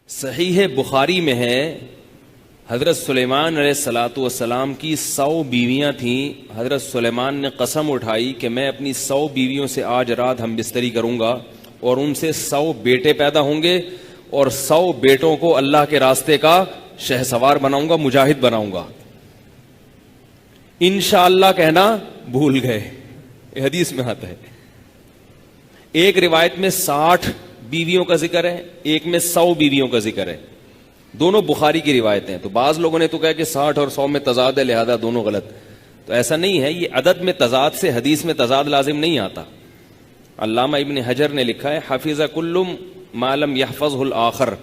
सहीह बुखारी में है, हज़रत सुलेमान अलैहिस्सलातु वस्सलाम की 100 बीवियां थीं। हज़रत सुलेमान ने कसम उठाई कि मैं अपनी 100 बीवियों से आज रात हम बिस्तरी करूंगा और उनसे 100 बेटे पैदा होंगे और 100 बेटों को अल्लाह के रास्ते का शहसवार बनाऊंगा, मुजाहिद बनाऊंगा। इंशाअल्लाह कहना भूल गए, हदीस में आता है। एक रिवायत में 60 बीवियों का जिक्र है, एक में 100 बीवियों का जिक्र है। दोनों बुखारी की रिवायतें हैं। तो बाज लोगों ने तो कहा कि 60 और 100 में तजाद है, लिहाजा दोनों गलत। तो ऐसा नहीं है, ये अदद में तजाद से हदीस में तजाद लाजिम नहीं आता। अल्लामा इब्न हजर ने लिखा है, हाफिज़ा कुल्लुम मालम यहफ़ज़हुल आखर।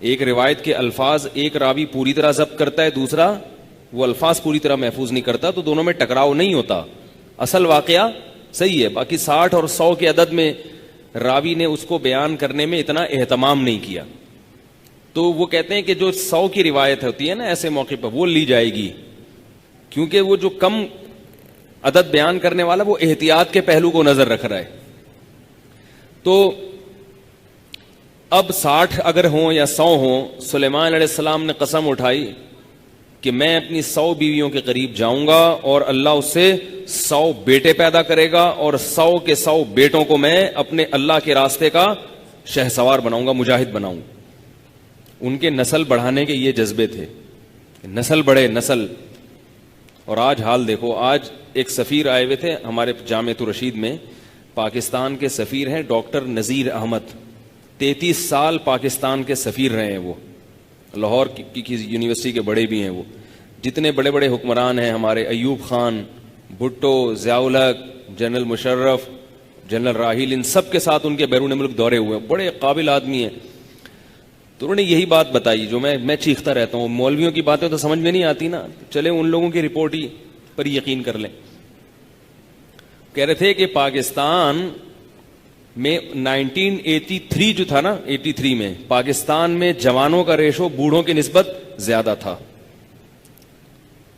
एक रिवायत के अल्फाज एक रावी पूरी तरह जब्त करता है, दूसरा वो अल्फाज पूरी तरह महफूज नहीं करता, तो दोनों में टकराव नहीं होता। असल वाकया सही है। बाकी 60 और 100 के अदद में रावी ने उसको बयान करने में इतना एहतमाम नहीं किया। तो वो कहते हैं कि जो 100 की रिवायत होती है ना, ऐसे मौके पर वो ली जाएगी, क्योंकि वो जो कम अदद बयान करने वाला वो एहतियात के पहलू को नजर रख रहा है। तो अब 60 अगर हों या 100 हों, सुलेमान अलैहिस्सलाम ने कसम उठाई कि मैं अपनी 100 बीवियों के करीब जाऊंगा और अल्लाह उससे 100 बेटे पैदा करेगा और 100 के 100 बेटों को मैं अपने अल्लाह के रास्ते का शहसवार बनाऊंगा, मुजाहिद बनाऊंगा। उनके नस्ल बढ़ाने के ये जज्बे थे, नस्ल बढ़े नस्ल। और आज हाल देखो, आज एक सफ़ीर आए हुए थे हमारे जामिअतुर रशीद में, पाकिस्तान के सफ़ीर हैं डॉक्टर नज़ीर अहमद। 33 साल पाकिस्तान के सफ़ीर रहे हैं वो, लाहौर की यूनिवर्सिटी के बड़े भी हैं वो। जितने बड़े बड़े हुक्मरान हैं हमारे, अयूब खान, भुट्टो, ज़ियाउल हक, जनरल मुशर्रफ, जनरल राहिल, इन सब के साथ उनके बैरून मुल्क दौरे हुए, बड़े काबिल आदमी हैं। तो उन्होंने यही बात बताई जो मैं चीखता रहता हूँ, मौलवियों की बातें तो समझ में नहीं आती ना, चले उन लोगों की रिपोर्ट ही पर यकीन कर लें। कह रहे थे कि पाकिस्तान में 1983 जो था ना, 83 में पाकिस्तान में जवानों का रेशो बूढ़ों की निस्बत ज्यादा था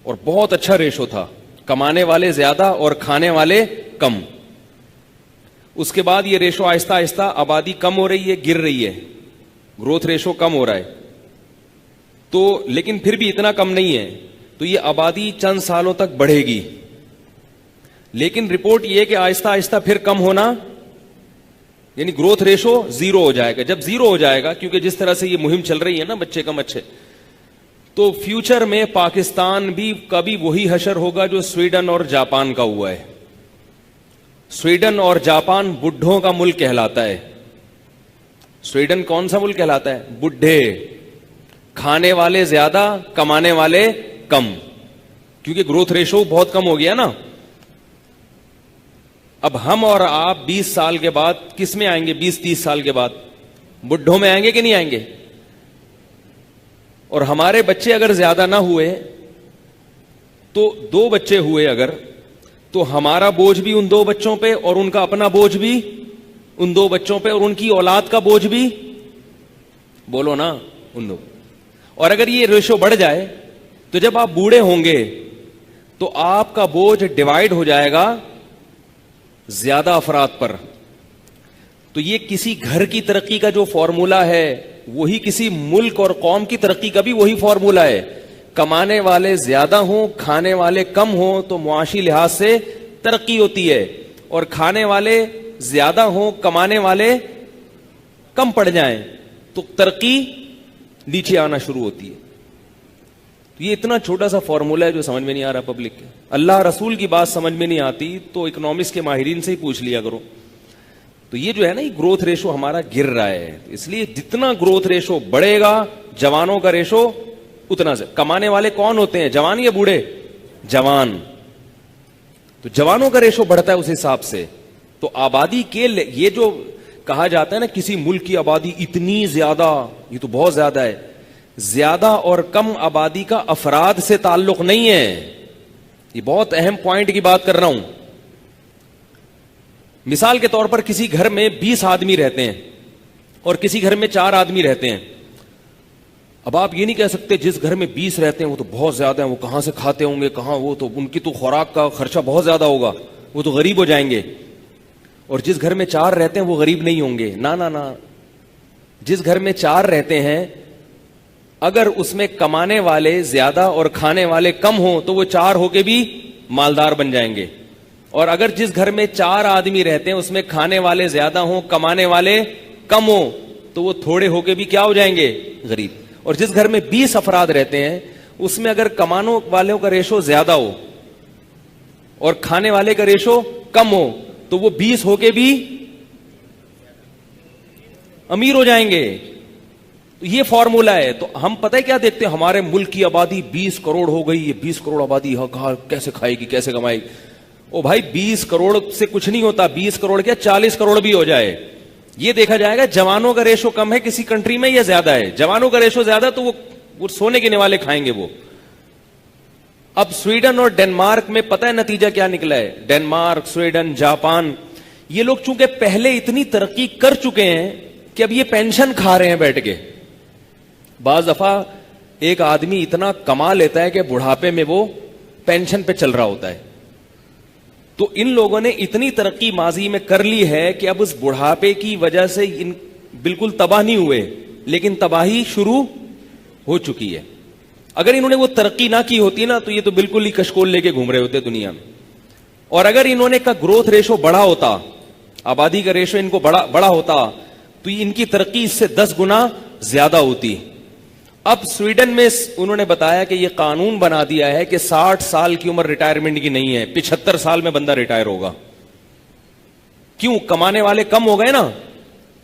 और बहुत अच्छा रेशो था, कमाने वाले ज्यादा और खाने वाले कम। उसके बाद ये रेशो आहिस्ता आहिस्ता आबादी कम हो रही है, गिर रही है, ग्रोथ रेशो कम हो रहा है। तो लेकिन फिर भी इतना कम नहीं है, तो ये आबादी चंद सालों तक बढ़ेगी। लेकिन रिपोर्ट ये कि आहिस्ता आहिस्ता फिर कम होना, यानी ग्रोथ रेशो 0 हो जाएगा। जब 0 हो जाएगा, क्योंकि जिस तरह से ये मुहिम चल रही है ना, बच्चे कम अच्छे, तो फ्यूचर में पाकिस्तान भी कभी वही हशर होगा जो स्वीडन और जापान का हुआ है। स्वीडन और जापान बुढ़ों का मुल्क कहलाता है। स्वीडन कौन सा मुल्क कहलाता है? बुढ़े, खाने वाले ज्यादा, कमाने वाले कम, क्योंकि ग्रोथ रेशो बहुत कम हो गया ना। अब हम और आप 20 साल के बाद किस में आएंगे? 20-30 साल के बाद बुढ़ों में आएंगे कि नहीं आएंगे? और हमारे बच्चे अगर ज्यादा ना हुए, तो 2 बच्चे हुए अगर, तो हमारा बोझ भी उन 2 बच्चों पे और उनका अपना बोझ भी उन 2 बच्चों पे और उनकी औलाद का बोझ भी, बोलो ना, उन 2। और अगर ये रेशो बढ़ जाए तो जब आप बूढ़े होंगे तो आपका बोझ डिवाइड हो जाएगा ज्यादा अफराद पर। तो ये किसी घर की तरक्की का जो फॉर्मूला है, वही किसी मुल्क और कौम की तरक्की का भी वही फॉर्मूला है। कमाने वाले ज्यादा हों, खाने वाले कम हों, तो मुआशी लिहाज से तरक्की होती है। और खाने वाले ज्यादा हों, कमाने वाले कम पड़ जाएं, तो तरक्की नीचे आना शुरू होती है। तो ये इतना छोटा सा फॉर्मूला है जो समझ में नहीं आ रहा पब्लिक के। अल्लाह रसूल की बात समझ में नहीं आती तो इकोनॉमिक्स के माहिरीन से ही पूछ लिया करो। तो ये जो है ना, ये ग्रोथ रेशो हमारा गिर रहा है। इसलिए जितना ग्रोथ रेशो बढ़ेगा, जवानों का रेशो उतना से। कमाने वाले कौन होते हैं, जवान या बूढ़े? जवान। तो जवानों का रेशो बढ़ता है उस हिसाब से। तो आबादी के ये जो कहा जाता है ना, किसी मुल्क की आबादी इतनी ज्यादा, ये तो बहुत ज्यादा है। ज्यादा और कम आबादी का अफराद से ताल्लुक नहीं है। ये बहुत अहम पॉइंट की बात कर रहा हूं। मिसाल के तौर पर किसी घर में 20 आदमी रहते हैं और किसी घर में 4 आदमी रहते हैं। अब आप ये नहीं कह सकते जिस घर में 20 रहते हैं वो तो बहुत ज्यादा है, वो कहां से खाते होंगे, कहां, वो तो उनकी तो खुराक का खर्चा बहुत ज्यादा होगा, वो तो गरीब हो जाएंगे। और जिस घर में 4 रहते हैं वो गरीब नहीं होंगे। ना ना ना, जिस घर में 4 रहते हैं, अगर उसमें कमाने वाले ज्यादा और खाने वाले कम हो तो वो 4 होके भी मालदार बन जाएंगे। और अगर जिस घर में 4 आदमी रहते हैं उसमें खाने वाले ज्यादा हो, कमाने वाले कम हो, तो वो थोड़े होके भी क्या हो जाएंगे? गरीब। और जिस घर में 20 अफराद रहते हैं उसमें अगर कमाने वालों का रेशो ज्यादा हो और खाने वाले का रेशो कम हो तो वो 20 होके भी अमीर हो जाएंगे। तो ये फॉर्मूला है। तो हम पता है क्या देखते हैं, हमारे मुल्क की आबादी 20 करोड़ हो गई, ये 20 करोड़ आबादी कैसे खाएगी, कैसे कमाएगी? ओ भाई, 20 करोड़ से कुछ नहीं होता। 20 करोड़ क्या, 40 करोड़ भी हो जाए, ये देखा जाएगा जवानों का रेशो कम है किसी कंट्री में या ज्यादा है। जवानों का रेशो ज्यादा तो वो सोने गिने वाले खाएंगे वो। अब स्वीडन और डेनमार्क में पता है नतीजा क्या निकला है? डेनमार्क, स्वीडन, जापान, ये लोग चूंकि पहले इतनी तरक्की कर चुके हैं कि अब ये पेंशन खा रहे हैं बैठ के। बाज दफा एक आदमी इतना कमा लेता है कि बुढ़ापे में वो पेंशन पे चल रहा होता है। तो इन लोगों ने इतनी तरक्की माजी में कर ली है कि अब उस बुढ़ापे की वजह से इन बिल्कुल तबाह नहीं हुए, लेकिन तबाही शुरू हो चुकी है। अगर इन्होंने वो तरक्की ना की होती ना तो ये तो बिल्कुल ही कशकोल लेके घूम रहे होते दुनिया में। और अगर इन्होंने का ग्रोथ रेशो बड़ा होता, आबादी का रेशो इनको बड़ा होता, तो इनकी तरक्की इससे 10 गुना ज्यादा होती। अब स्वीडन में उन्होंने बताया कि यह कानून बना दिया है कि 60 साल की उम्र रिटायरमेंट की नहीं है, 75 साल में बंदा रिटायर होगा। क्यों? कमाने वाले कम हो गए ना,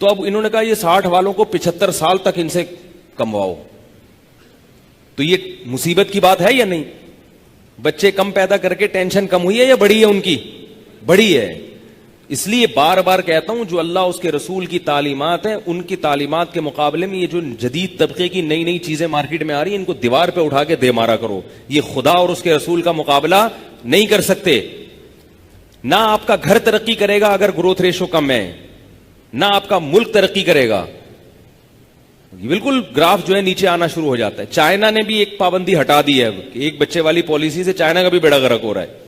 तो अब इन्होंने कहा ये 60 वालों को 75 साल तक इनसे कमवाओ। तो ये मुसीबत की बात है या नहीं? बच्चे कम पैदा करके टेंशन कम हुई है या बढ़ी है उनकी? बढ़ी है। इसलिए बार बार कहता हूं, जो अल्लाह उसके रसूल की तालीमात है उनकी तालीमात के मुकाबले में ये जो जदीद तबके की नई नई चीजें मार्केट में आ रही हैं, इनको दीवार पे उठा के दे मारा करो। ये खुदा और उसके रसूल का मुकाबला नहीं कर सकते। ना आपका घर तरक्की करेगा अगर ग्रोथ रेशो कम है, ना आपका मुल्क तरक्की करेगा। बिल्कुल ग्राफ जो है नीचे आना शुरू हो जाता है। चाइना ने भी एक पाबंदी हटा दी है, एक बच्चे वाली पॉलिसी से चाइना का भी बेड़ा गर्क हो रहा है।